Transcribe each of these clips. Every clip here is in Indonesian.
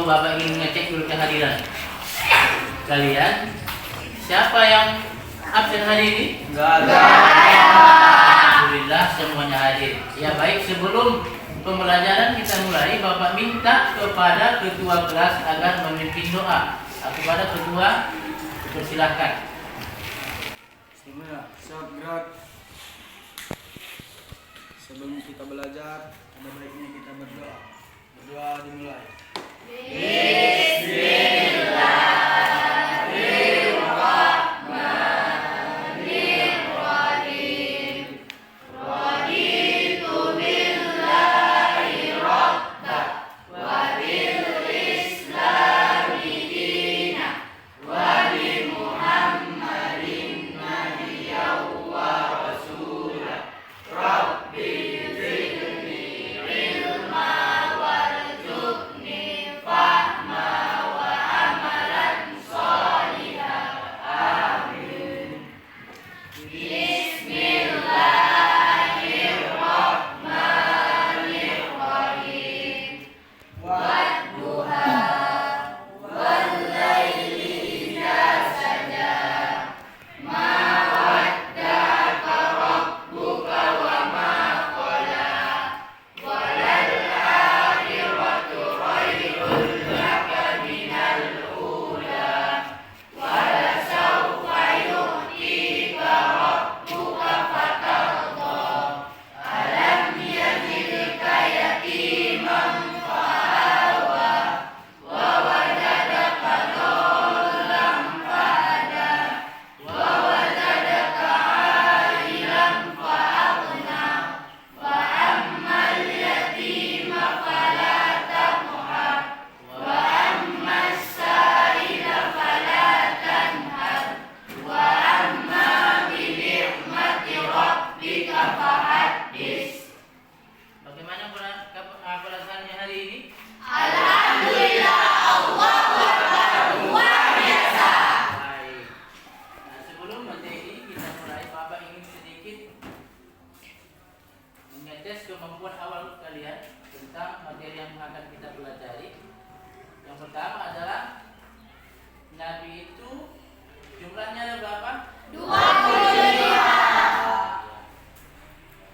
atau Bapak ingin ngecek dulu kehadiran kalian? Siapa yang absen hari ini? Enggak ada. Alhamdulillah semuanya hadir. Ya baik, sebelum pembelajaran kita mulai, Bapak minta kepada ketua kelas agar memimpin doa. Kepada ketua, persilahkan. Bismillah. Sebelum kita belajar, ada baiknya kita berdoa. Berdoa dimulai. Kemampuan awal kalian tentang materi yang akan kita pelajari. Yang pertama adalah Nabi itu jumlahnya ada berapa? 25.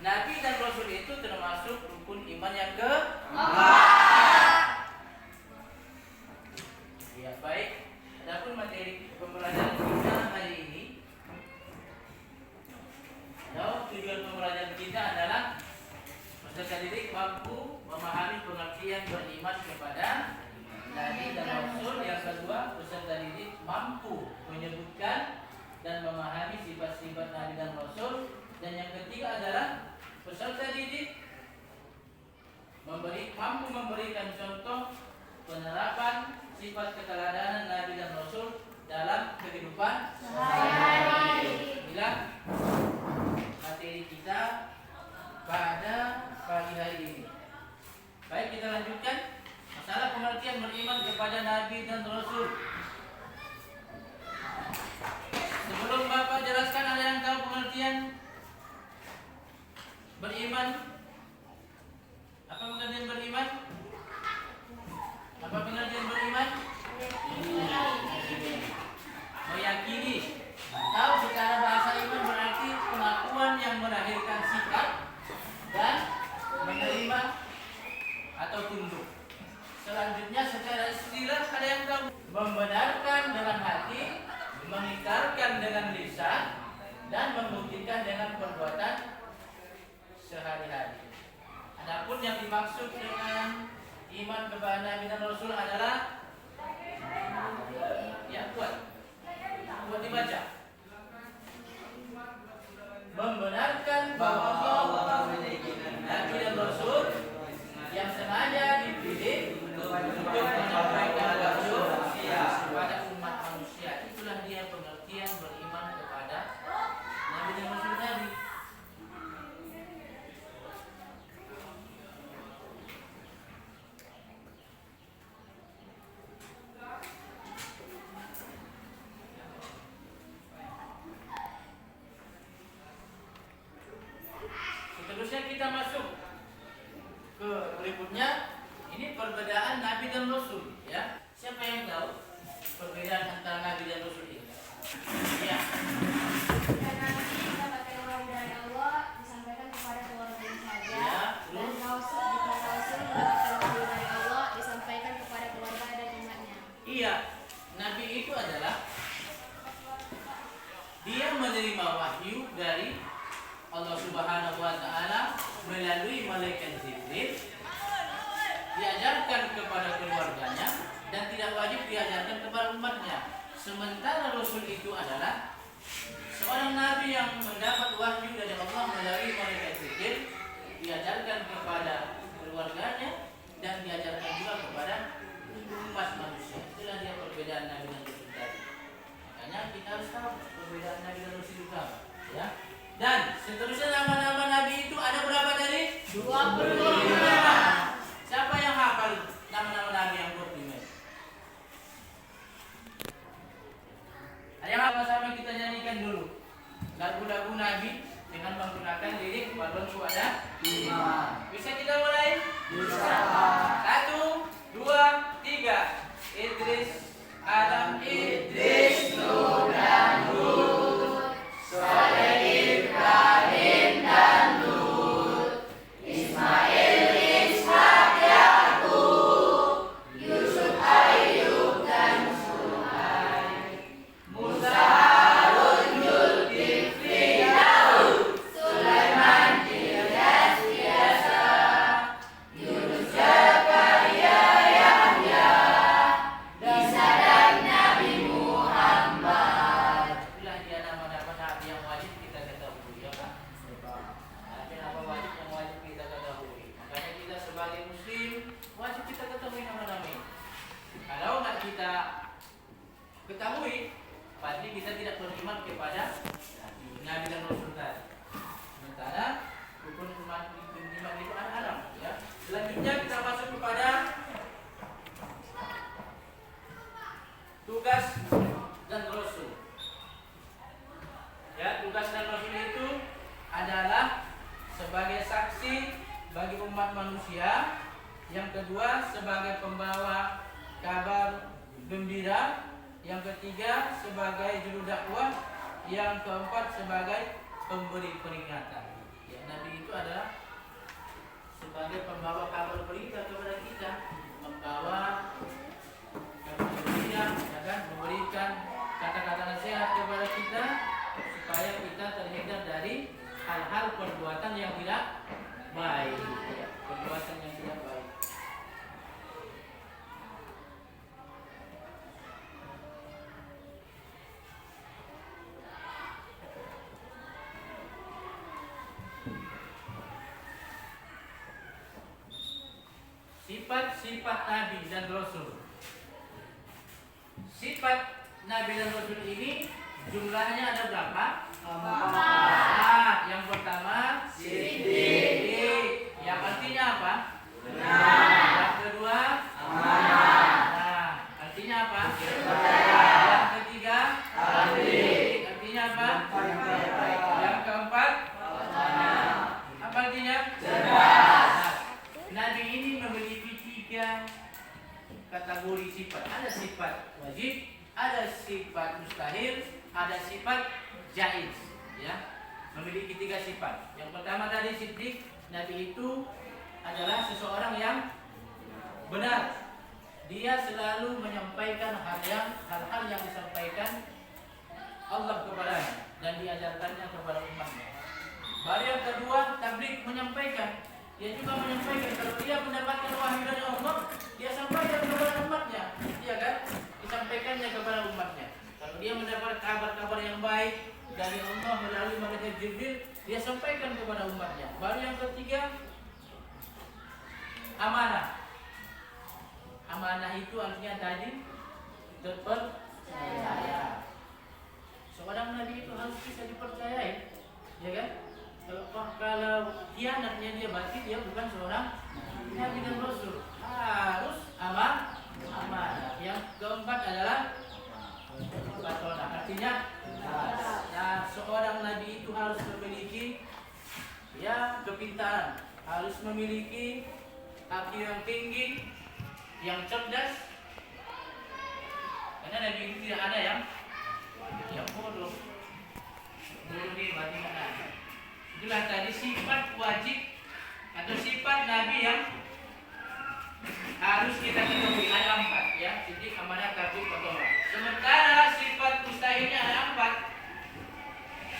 Nabi dan Rasul itu termasuk rukun iman yang keempat. Ya baik. Adapun materi pembelajaran kita hari ini, tujuan pembelajaran kita adalah peserta didik mampu memahami pengertian beriman kepada Nabi dan Rasul. Yang kedua, peserta didik mampu menyebutkan dan memahami sifat-sifat Nabi dan Rasul. Dan yang ketiga adalah peserta didik mampu memberikan contoh penerapan sifat keteladanan Nabi dan Rasul dalam kehidupan sehari-hari. Inilah materi kita pada pagi hari ini. Baik, kita lanjutkan masalah pengertian beriman kepada Nabi dan Rasul. Sebelum Bapak jelaskan, ada yang tahu pengertian beriman? Apa pengertian beriman? Apa pengertian beriman? Meyakini. Tahu secara bahasa iman berarti pengakuan yang melahirkan sikap dan menerima atau tunduk. Selanjutnya secara istilah ada yang tahu, membenarkan dengan hati, mengikrarkan dengan lisan, dan membuktikan dengan perbuatan sehari-hari. Adapun yang dimaksud dengan iman kepada Nabi dan Rasul adalah ya buat dibaca. Membenarkan bahwa Allah Nabi dan Rasul yang sengaja dipilih untuk menyampaikan wahyu kepada umat manusia. Itulah dia pengertian beriman kepada Nabi dan Rasul tadi. Iya, Nabi itu adalah dia menerima wahyu dari Allah Subhanahu wa taala melalui malaikat Jibril, diajarkan kepada keluarganya dan tidak wajib diajarkan kepada umatnya. Sementara Rasul itu adalah seorang nabi yang mendapat wahyu dari Allah melalui malaikat Jibril, diajarkan kepada keluarganya dan diajarkan juga kepada umat manusia. Itulah dia perbedaan Nabi dan Rasul tadi. Makanya kita harus tahu perbedaan Nabi dan Rasul juga, ya. Dan seterusnya nama-nama Nabi itu ada berapa tadi? 25. Siapa yang hafal nama-nama Nabi yang 25? Ayo sama-sama kita nyanyikan dulu lagu-lagu Nabi dengan menggunakan lirik balonku ada 5. Bisa kita mulai? Bisa. 1, 2, 3. Idris, Adam, Idris, Nuh dan Hud, Saleh, Ibrahim dan Lut, Ismail, Ishak, Yakub, Yusuf, Ayub dan Shu'aib, Musa, Harun, Zulkifli, Daud, Sulaiman, Ilyas, Yasa, Yunus, Zakaria, Yahya, Isa dan Nabi Muhammad. Itulah dia nama-nama Nabi yang wajib kita ketahui, ya Pak. Nama wajib yang wajib kita ketahui. Makanya kita sebagai Muslim wajib kita ketahui nama-nama ini. Kalau nggak kita ketahui, pasti kita tidak beriman kepada Nabi dan Rasul tadi. Sementara rukun iman itu ada 6, ya. Selanjutnya kita masuk kepada tugas dan Rasul. Ya, tugas dan Rasul itu adalah sebagai saksi bagi umat manusia. Yang kedua sebagai pembawa kabar gembira. Yang ketiga sebagai juru dakwah. Yang keempat sebagai pemberi peringatan. Ya, Nabi itu adalah sebagai pembawa kabar berita kepada kita, membawa kabar gembira, ya kan, memberikan kata-kata nasihat kepada kita supaya kita terhindar dari hal-hal perbuatan yang tidak baik, ya, perbuatan yang tidak baik. Sifat-sifat Nabi dan Rasul. Sifat Nabi dan Rasul ini jumlahnya ada berapa? 4. Yang pertama Siddiq. Yang artinya apa? Benar. Yang kedua amanah. Nah, artinya apa? Percaya. Yang ketiga adil. Artinya apa? Yang keempat apa artinya? Cerdas. Nabi ini memiliki 3 kategori sifat. Ada sifat wajib, ada sifat mustahil, ada sifat jaiz, ya. Memiliki 3 sifat. Yang pertama tadi Siddiq. Nabi itu adalah seseorang yang benar. Dia selalu menyampaikan hal-hal yang disampaikan Allah kepadanya dan diajarkannya kepada umatnya. Baru yang kedua tabligh, menyampaikan. Dia juga menyampaikan kalau dia mendapatkan wahyu dari Allah, dia sampaikan kepada umatnya, iya kan? Disampaikannya kepada umatnya. Kalau dia mendapat kabar-kabar yang baik dari Allah melalui malaikat Jibril, dia sampaikan kepada umatnya. Baru yang ketiga amanah. Amanah itu artinya tadi terpercaya. Seorang nabi itu harus bisa dipercayai, ya kan? Kalau khianatnya dia berarti dia bukan seorang nabi dan rasul. Harus amanah. Yang keempat adalah batonah, artinya nah, seorang nabi itu harus memiliki ya kepintaran, harus memiliki IQ yang tinggi, yang cerdas. Karena nabi itu tidak ada yang bodoh. Bodoh ini berarti tidak ada. Itulah tadi sifat wajib atau sifat nabi yang harus kita ketahui ada 4 ya. Sidik, amanah, tabligh, fatwa. Sementara sifat mustahilnya ada 4.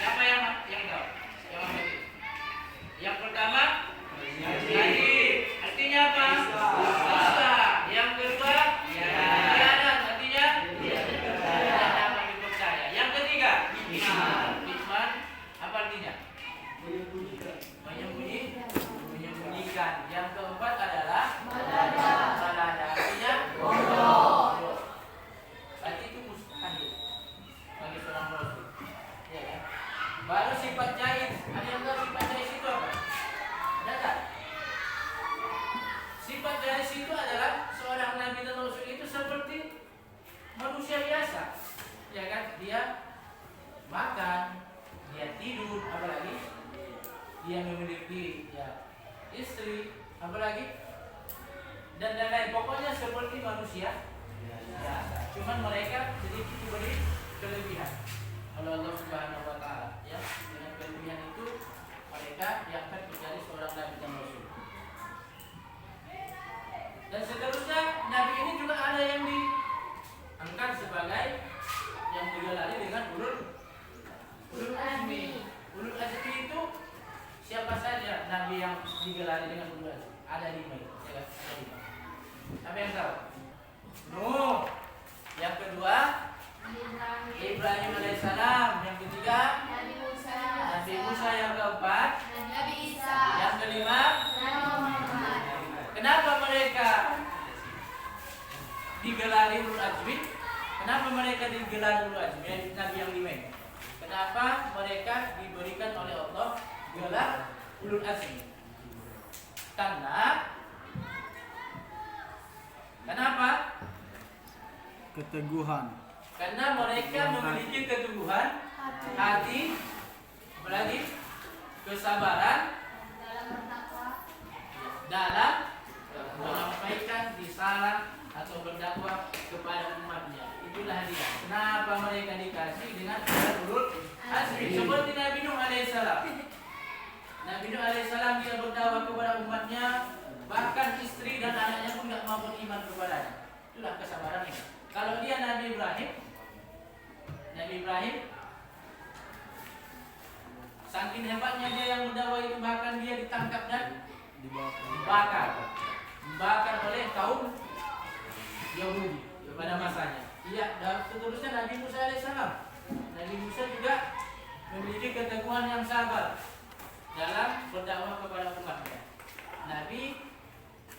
Siapa yang tahu? Yang apa itu? Yang pertama wajib. Artinya apa? Bisa. Yang kedua iyadat. Artinya tidak dapat dipercaya. Yang ketiga iman. Apa artinya? Menyembunyikan. Yang keempat adalah balada. Artinya bodoh. Berarti itu mustahil bagi seorang rasul. Ya kan? Baru sifat jaiz. Ada yang tahu sifat jaiz itu apa? Ada tak? Sifat jaiz itu adalah seorang nabi dan rasul itu seperti manusia biasa. Ya kan? Dia makan, dia tidur, apalagi dia memiliki ya istri, apalagi dan lain-lain. Pokoknya seperti manusia biasa. Cuman mereka sedikit diberi kelebihan oleh Allah Subhanahu wa taala ya. Dengan kelebihan itu mereka diangkat menjadi seorang nabi dan rasul. Dan seterusnya nabi ini juga ada yang diangkat sebagai yang digelari dengan ulul azmi. Ulul azmi itu siapa saja nabi yang digelari dengan ulul azmi? Ada 5 ya kan? Ada 5. Siapa yang tahu? Nuh. Yang kedua Ibrahim alaihissalam. Yang ketiga Nabi Musa. Yang keempat Nabi Isa. Yang kelima Nabi Muhammad. Kenapa mereka digelari ulul azmi? Kenapa mereka digelari ulul azmi? Nabi yang 5. Kenapa mereka diberikan oleh Allah gelar ulul azmi? Kenapa? Keteguhan. Karena mereka memiliki keteguhan hati, apalagi kesabaran dalam menyampaikan risalah atau berdakwah kepada umatnya. Itulah dia. Kenapa mereka dikasih dengan ulul azmi? Seperti Nabi Nuh alaihissalam. Nabi Nuh alaihissalam dia berdakwah kepada umatnya, bahkan istri dan anaknya pun tidak mau beriman kepadanya. Itulah kesabarannya. Kalau dia Nabi Ibrahim saking hebatnya dia yang berdakwah itu, bahkan dia ditangkap dan dibakar oleh kaum Yahudi pada masanya. Iya, dan seterusnya Nabi Musa alaihissalam. Nabi Musa juga memiliki keteguhan yang sabar dalam berdakwah kepada umatnya. Nabi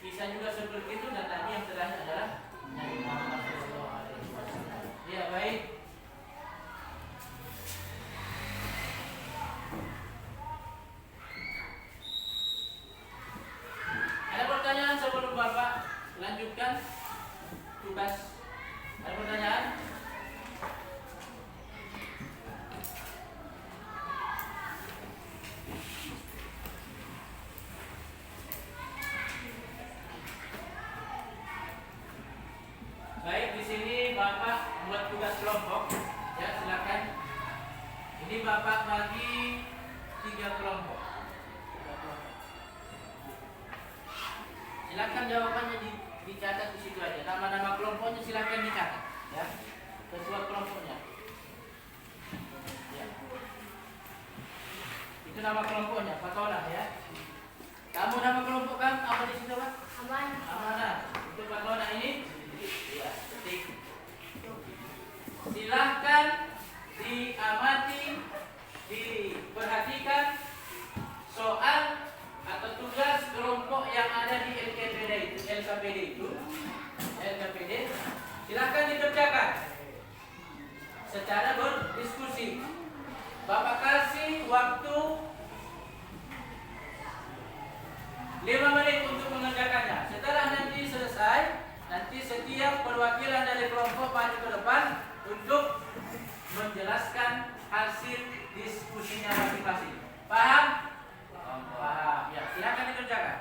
Isa juga seperti itu, dan Nabi yang terakhir adalah Nabi Muhammad SAW. Ya baik. Ada pertanyaan sebelum Bapak lanjutkan tugas? Ada pertanyaan? Baik, di sini Bapak buat tugas kelompok. Ya, silakan. Ini Bapak bagi 3 kelompok. Silakan jawabannya dicatat di situ aja. Nama-nama kelompoknya silakan dicatat, ya. Ketua kelompoknya. Ya. Itu nama kelompoknya, Fatona ya. Kamu nama kelompok kan apa di situ, Pak? Amanah. Untuk Fatona ini ya, ketik. Silahkan diamati, diperhatikan soal atau tugas kelompok yang ada di LKPD itu. Silahkan dikerjakan secara berdiskusi. Bapak kasih waktu 5 menit untuk mengerjakannya. Setelah nanti selesai, nanti setiap perwakilan dari kelompok maju ke depan untuk menjelaskan hasil diskusinya masing-masing. Paham? Paham. Ya, silakan dikerjakan.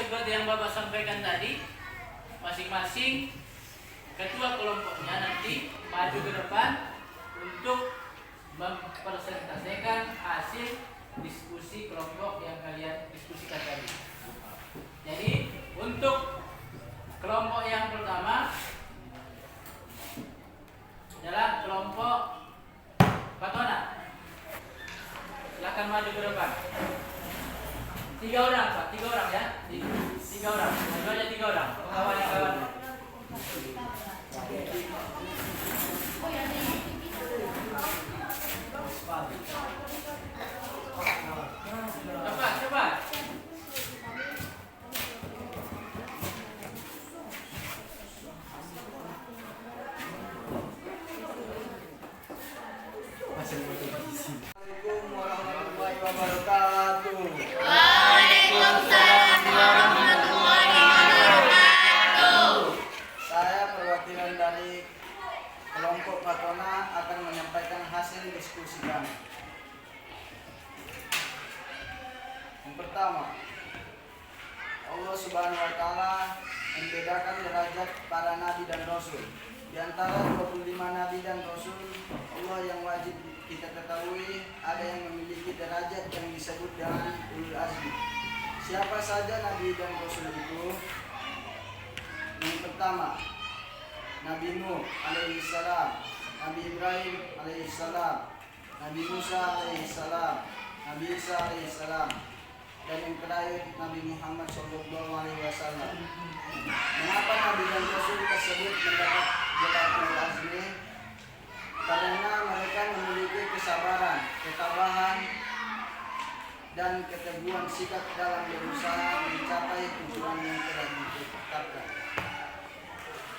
seperti yang Bapak sampaikan tadi, masing-masing ketua kelompoknya nanti maju ke depan untuk mempresentasikan hasil diskusi kelompok yang kalian diskusikan tadi. Jadi untuk kelompok yang pertama adalah kelompok Patona. Silakan maju ke depan. 3 orang Pak, 3 orang ya. 3 orang, maju aja 3 orang. Kawan-kawan. Cepat. Assalamualaikum warahmatullahi wabarakatuh. Waalaikumsalam warahmatullahi wabarakatuh. Saya perwakilan dari kelompok Patona akan menyampaikan hasil diskusi kami. Yang pertama, Allah Subhanahu wa taala membedakan derajat para nabi dan rasul. Di antara 25 nabi dan rasul, Allah yang wajib kita ketahui ada yang memiliki derajat yang disebut dengan ulul azmi. Siapa saja nabi dan rasul itu? Yang pertama, Nabi Nuh alaihi salam, Nabi Ibrahim alaihi salam, Nabi Musa alaihi salam, Nabi Isa alaihi salam, dan yang terakhir Nabi Muhammad sallallahu alaihi wasallam. Mengapa nabi dan rasul tersebut mendapat gelar ulul azmi? Karena mereka memiliki kesabaran, ketabahan, dan keteguhan sikap dalam berusaha mencapai tujuan yang telah ditetapkan.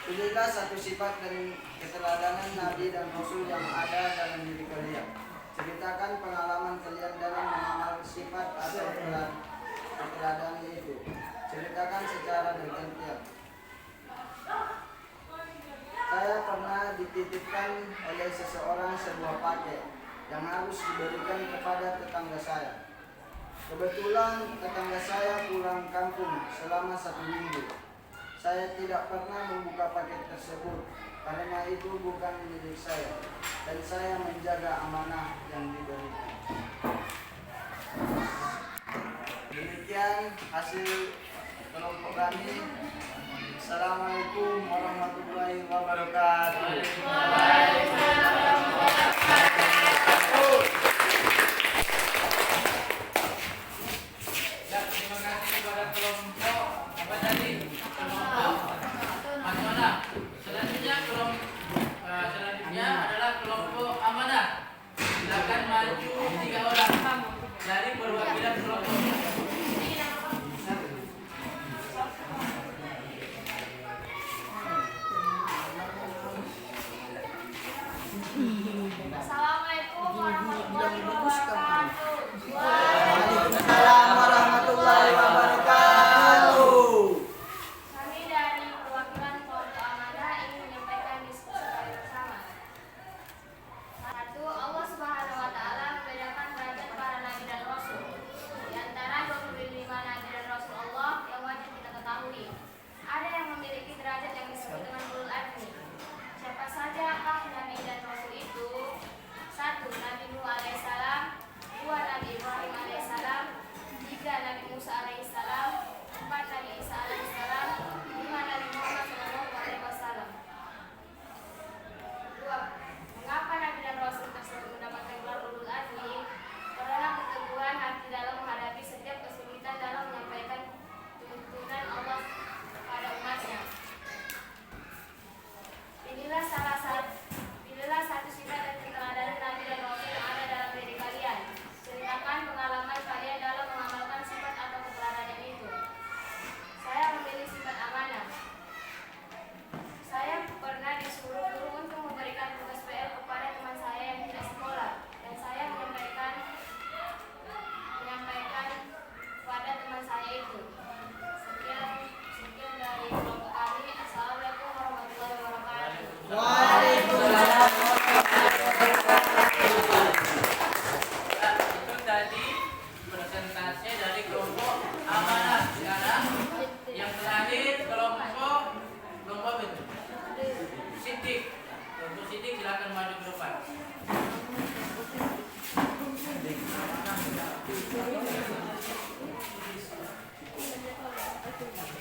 Pilihlah satu sifat dan keteladanan nabi dan rasul yang ada dalam diri kalian. Ceritakan pengalaman kalian dalam mengamal sifat atau keteladanan itu. Ceritakan secara bergantian. Saya pernah dititipkan oleh seseorang sebuah paket yang harus diberikan kepada tetangga saya. Kebetulan tetangga saya pulang kampung selama 1 minggu. Saya tidak pernah membuka paket tersebut karena itu bukan milik saya dan saya menjaga amanah yang diberikan. Demikian hasil kelompok kami. Assalamualaikum warahmatullahi wabarakatuh. Ya, terima kasih kepada kelompok apa tadi? Kelompok Patona. Selanjutnya adalah kelompok Amanah. Silakan maju 3 orang dari perwakilan kelompoknya.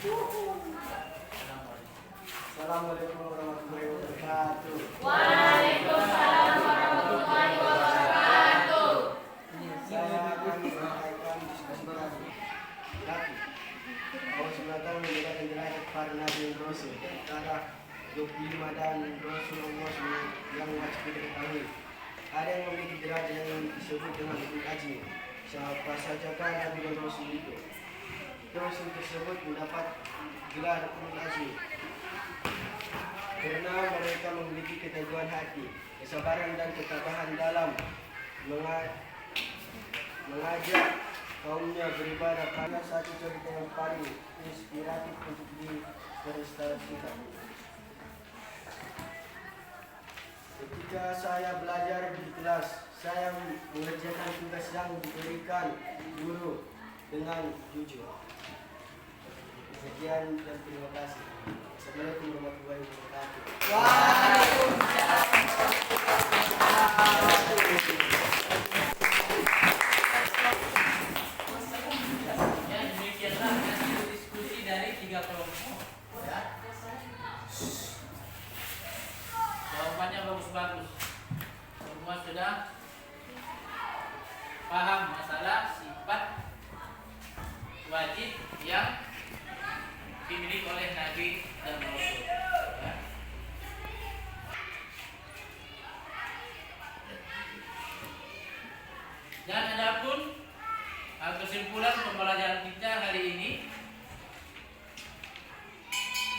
Assalamualaikum warahmatullahi wabarakatuh. Waalaikumsalam warahmatullahi wabarakatuh. Saya akan menyampaikan diskusi kami. Allah SWT memberikan derajat para nabi dan rasul. Antara 25 dan Rasulullah yang wajib diketahui. Ada yang memiliki derajat yang disebut dengan ulul azmi. Siapa sajakah nabi dan rasul itu? Rasul tersebut mendapat gelar ulul azmi karena mereka memiliki keteguhan hati, kesabaran dan ketabahan dalam mengajak kaumnya beribadah. Karena satu cerita yang paling inspiratif untuk dipresentasikan. Ketika saya belajar di kelas, saya mengerjakan tugas yang diberikan guru dengan jujur. Sekian dan terima kasih. Assalamualaikum warahmatullahi wabarakatuh. Ya, demikianlah hasil diskusi dari 3 kelompok. Ya. Jawabannya bagus-bagus. Semua sudah paham masalah sifat wajib yang dimiliki oleh Nabi dan Rasul. Ya. Dan adapun kesimpulan pembelajaran kita hari ini,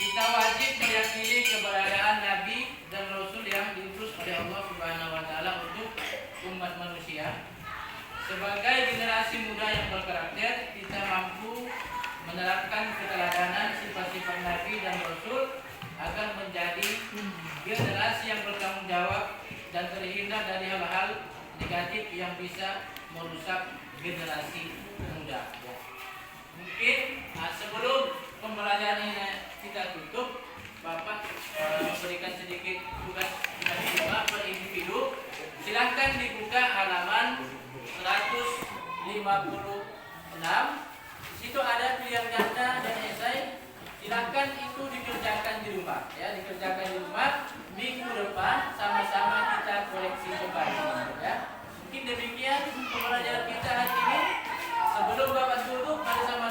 kita wajib meyakini keberadaan Nabi dan Rasul yang diutus oleh Allah Subhanahu wa Ta'ala untuk umat manusia. Sebagai generasi muda yang berkarakter, kita mampu menerapkan keteladanan sifat-sifat Nabi dan Rasul agar menjadi generasi yang bertanggung jawab dan terhindar dari hal-hal negatif yang bisa merusak generasi muda. Mungkin sebelum pembelajaran ini kita tutup, Bapak memberikan sedikit tugas bagi Bapak per individu. Silakan dibuka halaman 156. Di situ ada pilihan ganda dan esai. Silakan itu dikerjakan di rumah, ya, dikerjakan di rumah. Minggu depan sama-sama kita koleksi kembali, ya. Mungkin demikian pembelajaran kita hari ini. Sebelum Bapak tutup, mari sama